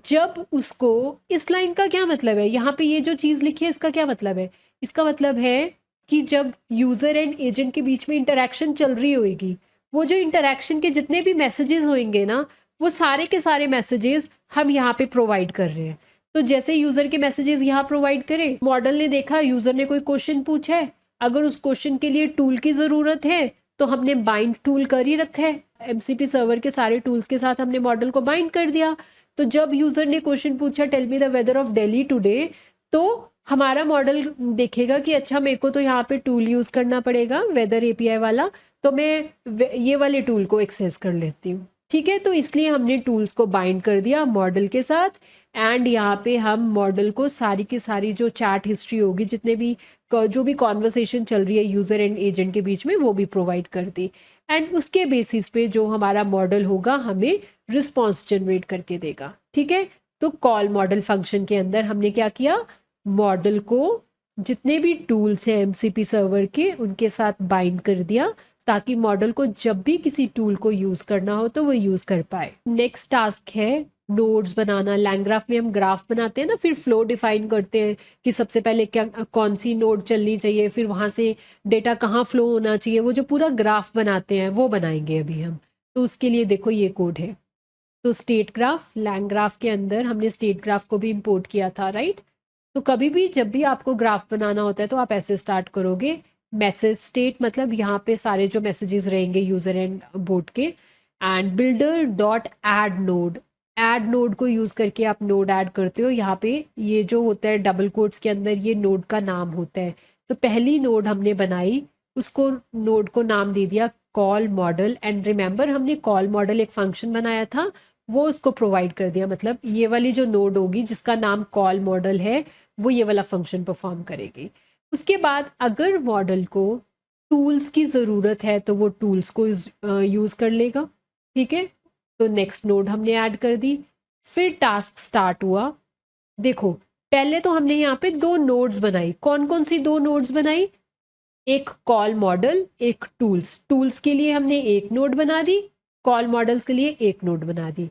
जब उसको, इस लाइन का क्या मतलब है, यहाँ पे ये जो चीज़ लिखी है इसका क्या मतलब है, इसका मतलब है कि जब यूज़र एंड एजेंट के बीच में इंटरेक्शन चल रही होगी, वो जो इंटरेक्शन के जितने भी मैसेजेस होंगे ना, वो सारे के सारे मैसेजेस हम यहाँ पे प्रोवाइड कर रहे हैं। तो जैसे यूज़र के मैसेजेस यहाँ प्रोवाइड करें, मॉडल ने देखा यूज़र ने कोई क्वेश्चन पूछा है, अगर उस क्वेश्चन के लिए टूल की ज़रूरत है तो हमने बाइंड टूल कर ही रखा है, MCP सर्वर के सारे टूल्स के साथ हमने मॉडल को बाइंड कर दिया। तो जब यूज़र ने क्वेश्चन पूछा tell me the weather of Delhi today, तो हमारा मॉडल देखेगा कि अच्छा मेरे को तो यहाँ पे टूल यूज़ करना पड़ेगा वेदर API वाला, तो मैं ये वाले टूल को एक्सेस कर लेती हूँ। ठीक है, तो इसलिए हमने टूल्स को बाइंड कर दिया मॉडल के साथ, एंड यहाँ पे हम मॉडल को सारी की सारी जो चैट हिस्ट्री होगी, जितने भी जो भी कॉन्वर्सेशन चल रही है यूज़र एंड एजेंट के बीच में, वो भी प्रोवाइड कर दी। एंड उसके बेसिस पे जो हमारा मॉडल होगा हमें रिस्पॉन्स जनरेट करके देगा। ठीक है, तो कॉल मॉडल फंक्शन के अंदर हमने क्या किया, मॉडल को जितने भी टूल्स हैं MCP सर्वर के उनके साथ बाइंड कर दिया, ताकि मॉडल को जब भी किसी टूल को यूज़ करना हो तो वो यूज़ कर पाए। नेक्स्ट टास्क है नोड्स बनाना, लैंग्राफ में हम ग्राफ बनाते हैं ना, फिर फ्लो डिफाइन करते हैं कि सबसे पहले क्या कौन सी नोड चलनी चाहिए, फिर वहाँ से डेटा कहाँ फ्लो होना चाहिए, वो जो पूरा ग्राफ बनाते हैं वो बनाएंगे अभी हम। तो उसके लिए देखो ये कोड है। तो स्टेट ग्राफ, लैंग ग्राफ के अंदर हमने स्टेट ग्राफ को भी इंपोर्ट किया था, राइट। तो कभी भी जब भी आपको ग्राफ बनाना होता है तो आप ऐसे स्टार्ट करोगे, मैसेज स्टेट मतलब यहाँ पे सारे जो मैसेजेस रहेंगे यूजर एंड बोट के, and builder dot add node को यूज करके आप नोड ऐड करते हो। यहाँ पे ये जो होता है डबल कोट्स के अंदर ये नोड का नाम होता है। तो पहली नोड हमने बनाई, उसको नोड को नाम दे दिया कॉल मॉडल, एंड रिमेंबर हमने कॉल मॉडल एक फंक्शन बनाया था, वो उसको प्रोवाइड कर दिया। मतलब ये वाली जो नोड होगी जिसका नाम कॉल मॉडल है वो ये वाला फंक्शन परफॉर्म करेगी। उसके बाद अगर मॉडल को टूल्स की ज़रूरत है तो वो टूल्स को यूज़ कर लेगा, ठीक है। तो नेक्स्ट नोड हमने ऐड कर दी, फिर टास्क स्टार्ट हुआ। देखो पहले तो हमने यहाँ पे दो नोड्स बनाई, कौन कौन सी दो नोड्स बनाई, एक कॉल मॉडल, एक टूल्स। टूल्स के लिए हमने एक नोड बना दी, कॉल मॉडल्स के लिए एक नोड बना दी।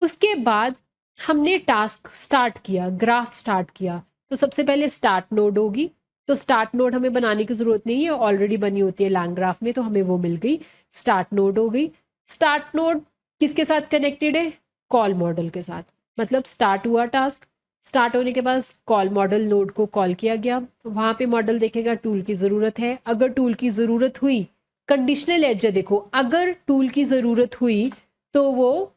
उसके बाद हमने टास्क स्टार्ट किया, ग्राफ स्टार्ट किया। तो सबसे पहले स्टार्ट नोड होगी, तो स्टार्ट नोड हमें बनाने की ज़रूरत नहीं है, ऑलरेडी बनी होती है लैंग ग्राफ में, तो हमें वो मिल गई, स्टार्ट नोड हो गई। स्टार्ट नोड किसके साथ कनेक्टेड है, कॉल मॉडल के साथ। मतलब स्टार्ट हुआ टास्क, स्टार्ट होने के बाद कॉल मॉडल नोड को कॉल किया गया, वहाँ पे मॉडल देखेगा टूल की ज़रूरत है। अगर टूल की ज़रूरत हुई, कंडीशनल एज है देखो, अगर टूल की ज़रूरत हुई तो वो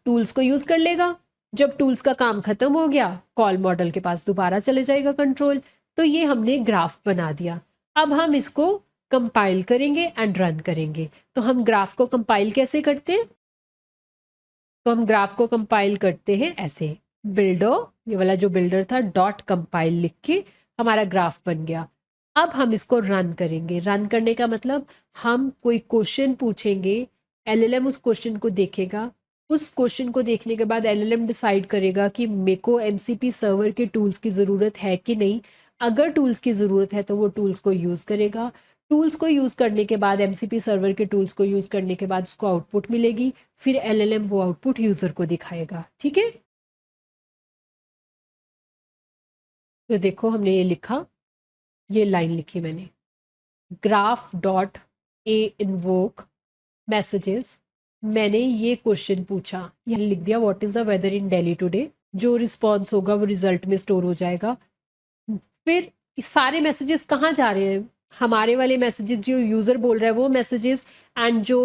टूल्स को यूज कर लेगा। जब टूल्स का काम खत्म हो गया कॉल मॉडल के पास दोबारा चले जाएगा कंट्रोल। तो ये हमने ग्राफ बना दिया। अब हम इसको कंपाइल करेंगे एंड रन करेंगे। तो हम ग्राफ को कंपाइल कैसे करते हैं, तो हम ग्राफ को कंपाइल करते हैं ऐसे, बिल्डर, ये वाला जो बिल्डर था, डॉट कंपाइल लिख के हमारा ग्राफ बन गया। अब हम इसको रन करेंगे। रन करने का मतलब हम कोई क्वेश्चन पूछेंगे, एलएलएम उस क्वेश्चन को देखेगा, उस क्वेश्चन को देखने के बाद एलएलएम डिसाइड करेगा कि मेरे को एमसीपी सर्वर के टूल्स की ज़रूरत है कि नहीं। अगर टूल्स की ज़रूरत है तो वो टूल्स को यूज़ करेगा। टूल्स को यूज़ करने के बाद, एमसीपी सर्वर के टूल्स को यूज़ करने के बाद उसको आउटपुट मिलेगी, फिर एलएलएम वो आउटपुट यूज़र को दिखाएगा, ठीक है। तो देखो हमने ये लिखा, ये लाइन लिखी मैंने, graph dot a invoke messages. मैंने ये क्वेश्चन पूछा, यहाँ लिख दिया what is the weather in Delhi today. जो रिस्पॉन्स होगा वो रिजल्ट में स्टोर हो जाएगा। फिर सारे मैसेजेस कहाँ जा रहे हैं, हमारे वाले मैसेजेस जो यूज़र बोल रहा है वो मैसेजेस, एंड जो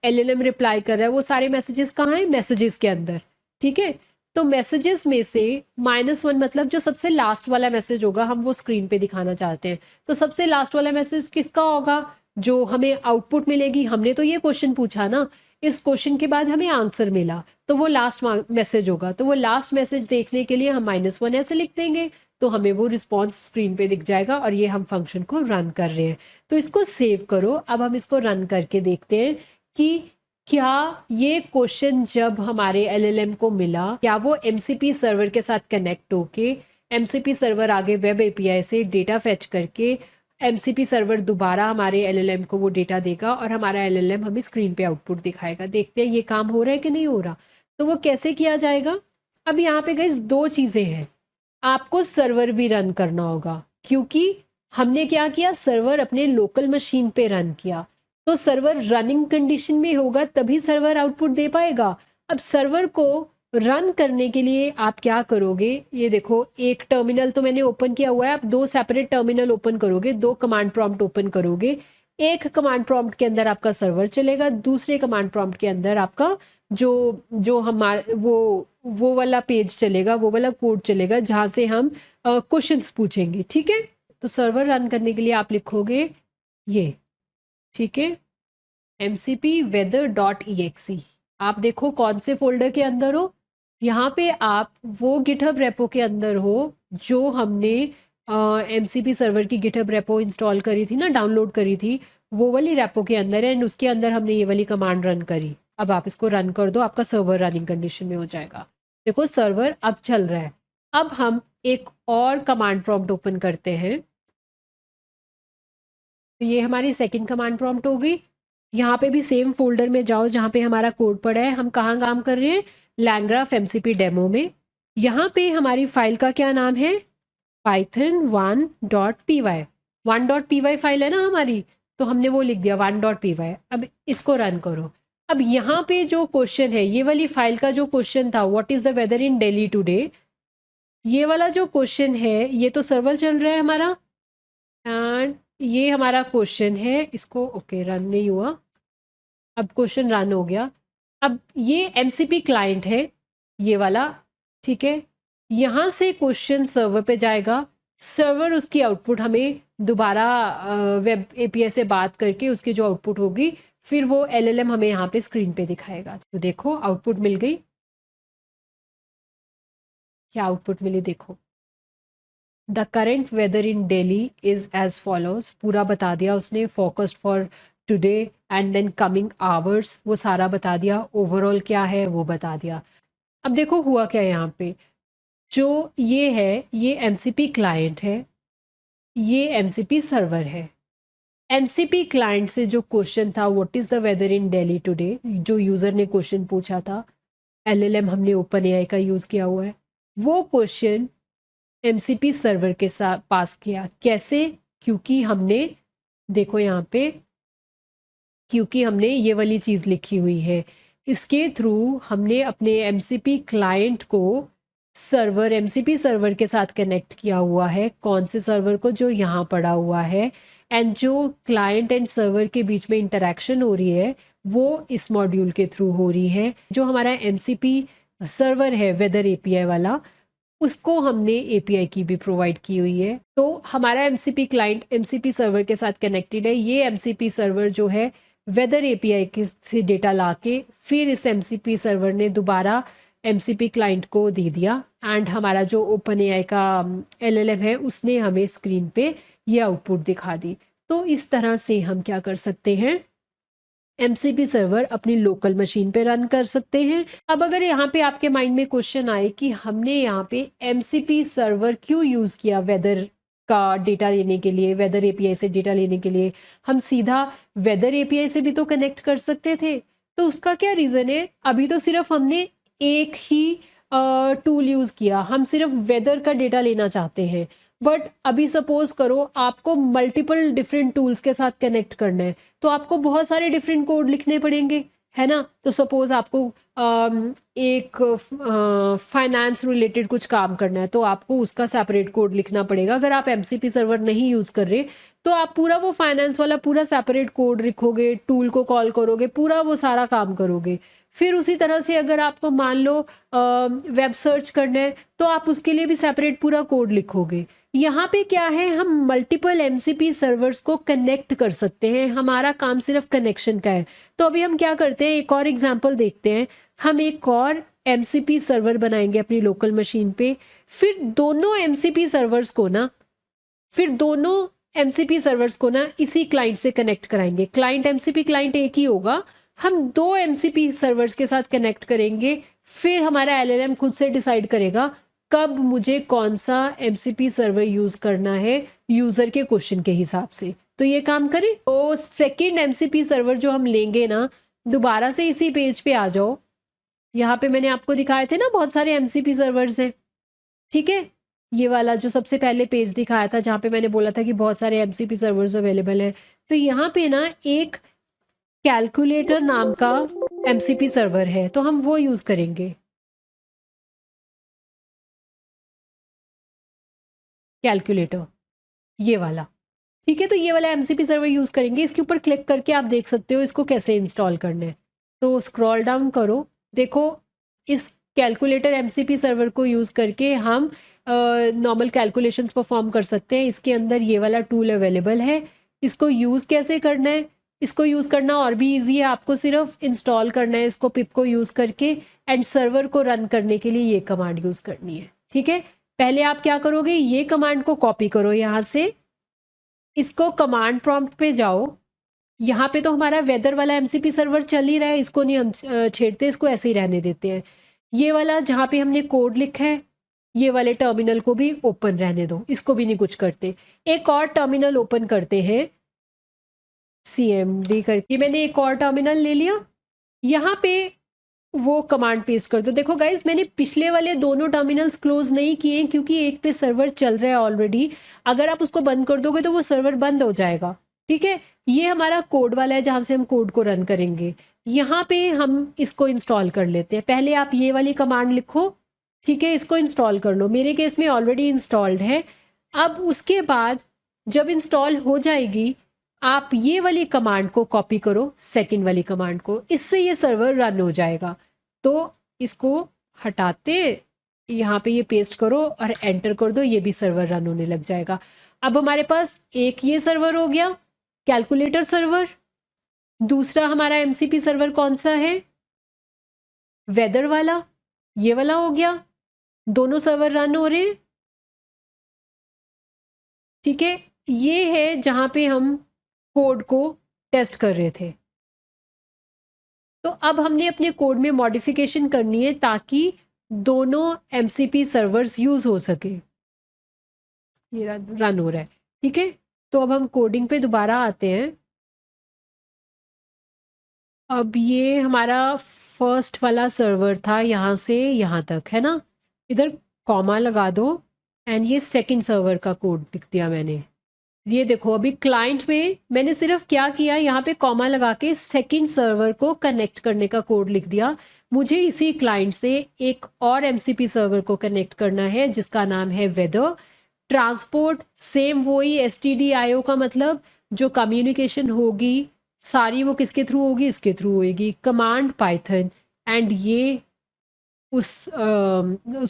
एलएलएम रिप्लाई कर रहा है वो सारे मैसेजेस कहाँ हैं, मैसेजेस के अंदर, ठीक है। तो मैसेजेस में से -1 मतलब जो सबसे लास्ट वाला मैसेज होगा हम वो स्क्रीन पे दिखाना चाहते हैं। तो सबसे लास्ट वाला मैसेज किसका होगा, जो हमें आउटपुट मिलेगी। हमने तो ये क्वेश्चन पूछा ना, इस क्वेश्चन के बाद हमें आंसर मिला, तो वो लास्ट मैसेज होगा। तो वो लास्ट मैसेज देखने के लिए हम -1 ऐसे लिख देंगे, तो हमें वो रिस्पॉन्स स्क्रीन पे दिख जाएगा, और ये हम फंक्शन को रन कर रहे हैं। तो इसको सेव करो। अब हम इसको रन करके देखते हैं कि क्या ये क्वेश्चन जब हमारे एलएलएम को मिला, क्या वो एमसीपी सर्वर के साथ कनेक्ट होके एमसीपी सर्वर आगे वेब एपीआई से डेटा फेच करके एमसीपी सर्वर दोबारा हमारे एलएलएम को वो डेटा देगा, और हमारा एलएलएम हमें स्क्रीन पे आउटपुट दिखाएगा। देखते हैं ये काम हो रहा है कि नहीं हो रहा। तो वो कैसे किया जाएगा, अब यहाँ पे गाइस दो चीज़ें हैं। आपको सर्वर भी रन करना होगा, क्योंकि हमने क्या किया, सर्वर अपने लोकल मशीन पे रन किया। तो सर्वर रनिंग कंडीशन में होगा तभी सर्वर आउटपुट दे पाएगा। अब सर्वर को रन करने के लिए आप क्या करोगे, ये देखो एक टर्मिनल तो मैंने ओपन किया हुआ है, आप दो सेपरेट टर्मिनल ओपन करोगे, दो कमांड प्रॉम्प्ट ओपन करोगे। एक कमांड प्रॉम्प्ट के अंदर आपका सर्वर चलेगा, दूसरे कमांड प्रॉम्प्ट के अंदर आपका जो जो हमारा वो वाला पेज चलेगा, वो वाला कोड चलेगा जहाँ से हम क्वेश्चंस पूछेंगे, ठीक है। तो सर्वर रन करने के लिए आप लिखोगे ये, ठीक है, mcp weather.exe। आप देखो कौन से फोल्डर के अंदर हो, यहाँ पे आप वो गिटहब रेपो के अंदर हो जो हमने mcp सर्वर की गिटहब रेपो इंस्टॉल करी थी ना, डाउनलोड करी थी, वो वाली रेपो के अंदर है, एंड उसके अंदर हमने ये वाली कमांड रन करी। अब आप इसको रन कर दो, आपका सर्वर रनिंग कंडीशन में हो जाएगा। देखो सर्वर अब चल रहा है। अब हम एक और कमांड प्रॉम्प्ट ओपन करते हैं। तो ये हमारी सेकंड कमांड प्रॉम्प्ट हो गई। यहाँ पे भी सेम फोल्डर में जाओ जहाँ पे हमारा कोड पड़ा है। हम कहाँ काम कर रहे हैं, LangGraph MCP डेमो में। यहाँ पे हमारी फाइल का क्या नाम है, python1.py। 1.py फाइल है ना हमारी, तो हमने वो लिख दिया 1.py। अब इसको रन करो। अब यहाँ पे जो क्वेश्चन है, ये वाली फाइल का जो क्वेश्चन था, what is the weather in Delhi today, ये वाला जो क्वेश्चन है, ये तो सर्वर चल रहा है हमारा, एंड ये हमारा क्वेश्चन है। इसको ओके रन नहीं हुआ, अब क्वेश्चन रन हो गया। अब ये एमसीपी क्लाइंट है ये वाला, ठीक है। यहाँ से क्वेश्चन सर्वर पे जाएगा, सर्वर उसकी आउटपुट हमें दोबारा वेब एपीआई से बात करके उसकी जो आउटपुट होगी, फिर वो एलएलएम हमें यहाँ पे स्क्रीन पे दिखाएगा। तो देखो आउटपुट मिल गई, क्या आउटपुट मिली देखो। The current weather in Delhi is as follows, पूरा बता दिया उसने, focused for today and then coming hours, वो सारा बता दिया। ओवरऑल क्या है वो बता दिया। अब देखो हुआ क्या यहाँ पे, जो ये है ये एमसीपी क्लाइंट है, ये एमसीपी सर्वर है। एमसीपी क्लाइंट से जो क्वेश्चन था what is the weather in Delhi today, जो यूजर ने क्वेश्चन पूछा था, एलएलएम हमने ओपन एआई का यूज किया हुआ है, वो क्वेश्चन एमसीपी सर्वर के साथ पास किया। कैसे, क्योंकि हमने देखो यहाँ पे, क्योंकि हमने ये वाली चीज़ लिखी हुई है, इसके थ्रू हमने अपने एमसीपी क्लाइंट को सर्वर, एमसीपी सर्वर के साथ कनेक्ट किया हुआ है। कौन से सर्वर को, जो यहाँ पड़ा हुआ है। एंड जो क्लाइंट एंड सर्वर के बीच में इंटरेक्शन हो रही है वो इस मॉड्यूल के थ्रू हो रही है। जो हमारा एमसीपी सर्वर है वेदर एपीआई वाला, उसको हमने एपीआई की भी प्रोवाइड की हुई है। तो हमारा एमसीपी क्लाइंट एमसीपी सर्वर के साथ कनेक्टेड है। ये एमसीपी सर्वर जो है वेदर एपीआई के से डेटा लाके फिर इस एमसीपी सर्वर ने दोबारा एमसीपी क्लाइंट को दे दिया, एंड हमारा जो ओपन एआई का एलएलएम है उसने हमें स्क्रीन पे ये आउटपुट दिखा दी। तो इस तरह से हम क्या कर सकते हैं, एमसीपी सर्वर अपनी लोकल मशीन पे रन कर सकते हैं। अब अगर यहाँ पे आपके माइंड में क्वेश्चन आए कि हमने यहाँ पे एमसीपी सर्वर क्यों यूज़ किया वेदर का डेटा लेने के लिए, वेदर एपीआई से डेटा लेने के लिए, हम सीधा वेदर एपीआई से भी तो कनेक्ट कर सकते थे। तो उसका क्या रीज़न है, अभी तो सिर्फ हमने एक ही टूल यूज़ किया, हम सिर्फ वेदर का डेटा लेना चाहते हैं। बट अभी सपोज करो आपको मल्टीपल डिफरेंट टूल्स के साथ कनेक्ट करना है, तो आपको बहुत सारे डिफरेंट कोड लिखने पड़ेंगे, है ना। तो सपोज आपको एक फाइनेंस रिलेटेड कुछ काम करना है, तो आपको उसका सेपरेट कोड लिखना पड़ेगा। अगर आप एमसीपी सर्वर नहीं यूज़ कर रहे तो आप पूरा वो फाइनेंस वाला पूरा सेपरेट कोड लिखोगे, टूल को कॉल करोगे, पूरा वो सारा काम करोगे। फिर उसी तरह से अगर आपको मान लो वेब सर्च करना है, तो आप उसके लिए भी सेपरेट पूरा कोड लिखोगे। यहाँ पे क्या है, हम मल्टीपल एमसीपी सर्वर्स को कनेक्ट कर सकते हैं, हमारा काम सिर्फ कनेक्शन का है। तो अभी हम क्या करते हैं, एक और एग्जांपल देखते हैं। हम एक और एमसीपी सर्वर बनाएंगे अपनी लोकल मशीन पे, फिर दोनों एमसीपी सर्वर्स को ना इसी क्लाइंट से कनेक्ट कराएंगे। क्लाइंट एमसीपी क्लाइंट एक ही होगा, हम दो एमसीपी सर्वर्स के साथ कनेक्ट करेंगे, फिर हमारा एलएलएम खुद से डिसाइड करेगा कब मुझे कौन सा एमसीपी सर्वर यूज़ करना है यूज़र के क्वेश्चन के हिसाब से। तो ये काम करें। तो सेकंड एमसीपी सर्वर जो हम लेंगे ना, दोबारा से इसी पेज पे आ जाओ। यहाँ पे मैंने आपको दिखाए थे ना बहुत सारे एमसीपी सर्वर्स हैं, ठीक है। ये वाला जो सबसे पहले पेज दिखाया था जहाँ पे मैंने बोला था कि बहुत सारे एमसीपी सर्वर्स अवेलेबल हैं, तो यहाँ पे ना एक कैलकुलेटर नाम का एमसीपी सर्वर है, तो हम वो यूज़ करेंगे, कैलकुलेटर ये वाला, ठीक है। तो ये वाला एमसीपी सर्वर यूज़ करेंगे। इसके ऊपर क्लिक करके आप देख सकते हो इसको कैसे इंस्टॉल करना है। तो स्क्रॉल डाउन करो, देखो इस कैलकुलेटर एमसीपी सर्वर को यूज़ करके हम नॉर्मल कैलकुलेशंस परफॉर्म कर सकते हैं। इसके अंदर ये वाला टूल अवेलेबल है। इसको यूज़ कैसे करना है, इसको यूज़ करना और भी ईजी है, आपको सिर्फ इंस्टॉल करना है इसको पिप को यूज़ करके, एंड सर्वर को रन करने के लिए ये कमांड यूज़ करनी है, ठीक है। पहले आप क्या करोगे, ये कमांड को कॉपी करो यहाँ से, इसको कमांड प्रॉम्प्ट पे जाओ। यहाँ पे तो हमारा वेदर वाला एमसीपी सर्वर चल ही रहा है, इसको नहीं हम छेड़ते, इसको ऐसे ही रहने देते हैं। ये वाला जहाँ पे हमने कोड लिखा है, ये वाले टर्मिनल को भी ओपन रहने दो, इसको भी नहीं कुछ करते। एक और टर्मिनल ओपन करते हैं, CMD करके मैंने एक और टर्मिनल ले लिया। यहाँ पे वो कमांड पेस्ट कर दो। देखो गाइज, मैंने पिछले वाले दोनों टर्मिनल्स क्लोज नहीं किए क्योंकि एक पे सर्वर चल रहा है ऑलरेडी। अगर आप उसको बंद कर दोगे तो वो सर्वर बंद हो जाएगा। ठीक है, ये हमारा कोड वाला है जहाँ से हम कोड को रन करेंगे। यहाँ पे हम इसको इंस्टॉल कर लेते हैं। पहले आप ये वाली कमांड लिखो, ठीक है, इसको इंस्टॉल कर लो। मेरे केस में ऑलरेडी इंस्टॉल्ड है। अब उसके बाद जब इंस्टॉल हो जाएगी, आप ये वाली कमांड को कॉपी करो, सेकंड वाली कमांड को, इससे ये सर्वर रन हो जाएगा। तो इसको हटाते, यहाँ पे ये पेस्ट करो और एंटर कर दो, ये भी सर्वर रन होने लग जाएगा। अब हमारे पास एक ये सर्वर हो गया, कैलकुलेटर सर्वर। दूसरा हमारा एमसीपी सर्वर कौन सा है? वेदर वाला, ये वाला हो गया। दोनों सर्वर रन हो रहे हैं। ठीक है, ये है जहां पे हम कोड को टेस्ट कर रहे थे। तो अब हमने अपने कोड में मॉडिफिकेशन करनी है ताकि दोनों एमसीपी सर्वर्स यूज हो सके। ये रन हो रहा है। ठीक है, तो अब हम कोडिंग पे दोबारा आते हैं। अब ये हमारा फर्स्ट वाला सर्वर था, यहाँ से यहाँ तक है ना। इधर कॉमा लगा दो एंड ये सेकंड सर्वर का कोड लिख दिया मैंने। ये देखो, अभी क्लाइंट में मैंने सिर्फ क्या किया, यहाँ पे कॉमा लगा के सेकंड सर्वर को कनेक्ट करने का कोड लिख दिया। मुझे इसी क्लाइंट से एक और एमसीपी सर्वर को कनेक्ट करना है जिसका नाम है वेदर। ट्रांसपोर्ट सेम वही, STDIO का मतलब जो कम्युनिकेशन होगी सारी वो किसके थ्रू होगी? इसके थ्रू होगी, कमांड पाइथन। एंड ये उस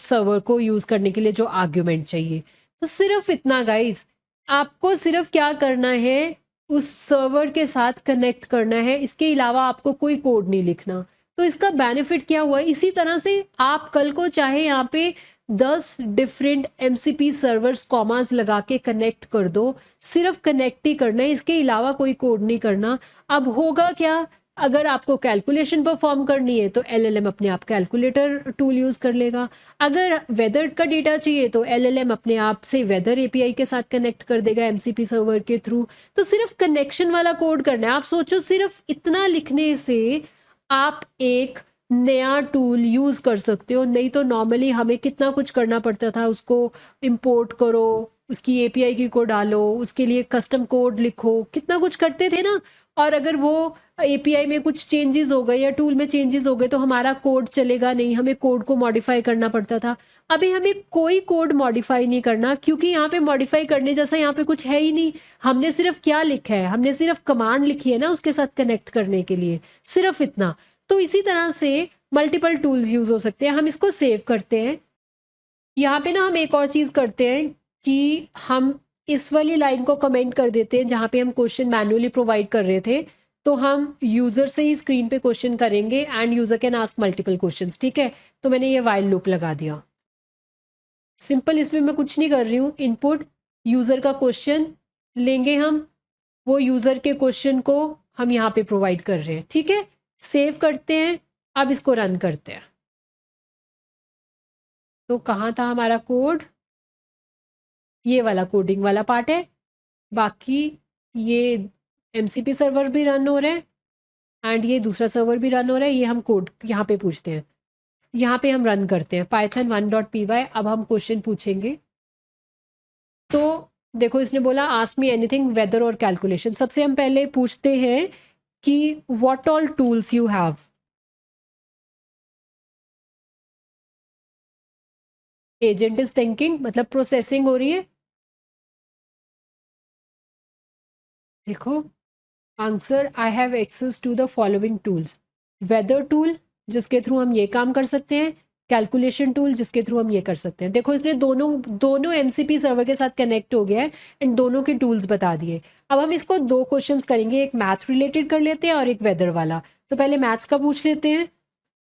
सर्वर को यूज़ करने के लिए जो आर्ग्यूमेंट चाहिए। तो सिर्फ इतना गाइस, आपको सिर्फ क्या करना है, उस सर्वर के साथ कनेक्ट करना है। इसके अलावा आपको कोई कोड नहीं लिखना। तो इसका बेनिफिट क्या हुआ? इसी तरह से आप कल को चाहे यहाँ पे 10 डिफरेंट MCP सर्वर्स कॉमास लगा के कनेक्ट कर दो, सिर्फ कनेक्ट ही करना है, इसके अलावा कोई कोड नहीं करना। अब होगा क्या, अगर आपको कैलकुलेशन परफॉर्म करनी है तो LLM अपने आप कैलकुलेटर टूल यूज़ कर लेगा। अगर वेदर का डेटा चाहिए तो LLM अपने आप से वेदर API के साथ कनेक्ट कर देगा MCP सर्वर के थ्रू। तो सिर्फ कनेक्शन वाला कोड करना है। आप सोचो, सिर्फ इतना लिखने से आप एक नया टूल यूज़ कर सकते हो। नहीं तो नॉर्मली हमें कितना कुछ करना पड़ता था, उसको इंपोर्ट करो, उसकी API की को डालो, उसके लिए कस्टम कोड लिखो, कितना कुछ करते थे ना। और अगर वो API में कुछ चेंजेस हो गए या टूल में चेंजेस हो गए तो हमारा कोड चलेगा नहीं, हमें कोड को मॉडिफाई करना पड़ता था। अभी हमें कोई कोड मॉडिफाई नहीं करना, क्योंकि यहाँ पे मॉडिफाई करने जैसा यहाँ पे कुछ है ही नहीं। हमने सिर्फ क्या लिखा है, हमने सिर्फ कमांड लिखी है ना उसके साथ कनेक्ट करने के लिए, सिर्फ इतना। तो इसी तरह से मल्टीपल टूल्स यूज हो सकते हैं। हम इसको सेव करते हैं। यहाँ पे ना हम एक और चीज़ करते हैं कि हम इस वाली लाइन को कमेंट कर देते हैं जहाँ पे हम क्वेश्चन मैन्युअली प्रोवाइड कर रहे थे। तो हम यूज़र से ही स्क्रीन पे क्वेश्चन करेंगे end user can ask multiple questions. ठीक है, तो मैंने ये वाइल लूप लगा दिया। सिंपल, इसमें मैं कुछ नहीं कर रही हूँ। इनपुट यूज़र का क्वेश्चन लेंगे हम, वो यूज़र के क्वेश्चन को हम यहाँ पे प्रोवाइड कर रहे हैं। ठीक है, सेव करते हैं। अब इसको रन करते हैं। तो कहाँ था हमारा कोड? ये वाला कोडिंग वाला पार्ट है। बाकी ये MCP सर्वर भी रन हो रहा है एंड ये दूसरा सर्वर भी रन हो रहा है। ये हम कोड यहाँ पे पूछते हैं, यहाँ पे हम रन करते हैं python1.py। अब हम क्वेश्चन पूछेंगे। तो देखो, इसने बोला आस्क मी एनीथिंग वेदर और कैलकुलेशन। सबसे हम पहले पूछते हैं कि what all tools you have. Agent is thinking, मतलब प्रोसेसिंग हो रही है। देखो answer, I have access to the following tools. Weather tool जिसके थ्रू हम ये काम कर सकते हैं, कैलकुलेशन टूल जिसके थ्रू हम ये कर सकते हैं। देखो, इसने दोनों दोनों MCP सर्वर के साथ कनेक्ट हो गया है एंड दोनों के टूल्स बता दिए। अब हम इसको दो क्वेश्चंस करेंगे, एक मैथ रिलेटेड कर लेते हैं और एक वेदर वाला। तो पहले मैथ्स का पूछ लेते हैं,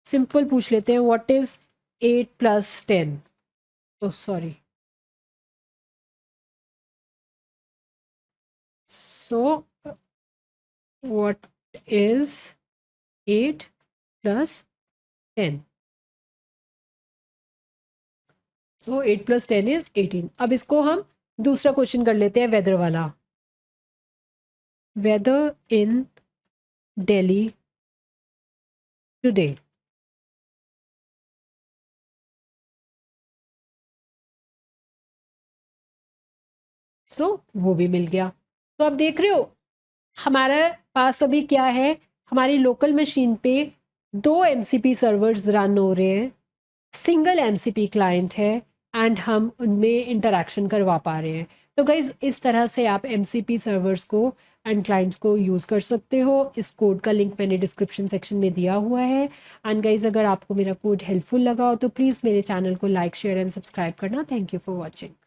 सिंपल पूछ लेते हैं। What is 8 + 10? Oh sorry, so what is 8 + 10? So 8 + 10 is 18। अब इसको हम दूसरा क्वेश्चन कर लेते हैं, वेदर वाला। Weather in Delhi today. सो वो भी मिल गया। तो आप देख रहे हो हमारे पास अभी क्या है, हमारी लोकल मशीन पे 2 MCP सर्वर्स रन हो रहे हैं, सिंगल MCP क्लाइंट है एंड हम उनमें इंटरेक्शन करवा पा रहे हैं। तो गाइज इस तरह से आप MCP सर्वर्स को एंड क्लाइंट्स को यूज़ कर सकते हो। इस कोड का लिंक मैंने डिस्क्रिप्शन सेक्शन में दिया हुआ है। एंड गाइज अगर आपको मेरा कोड हेल्पफुल लगा हो तो प्लीज़ मेरे चैनल को लाइक शेयर एंड सब्सक्राइब करना। Thank you for watching.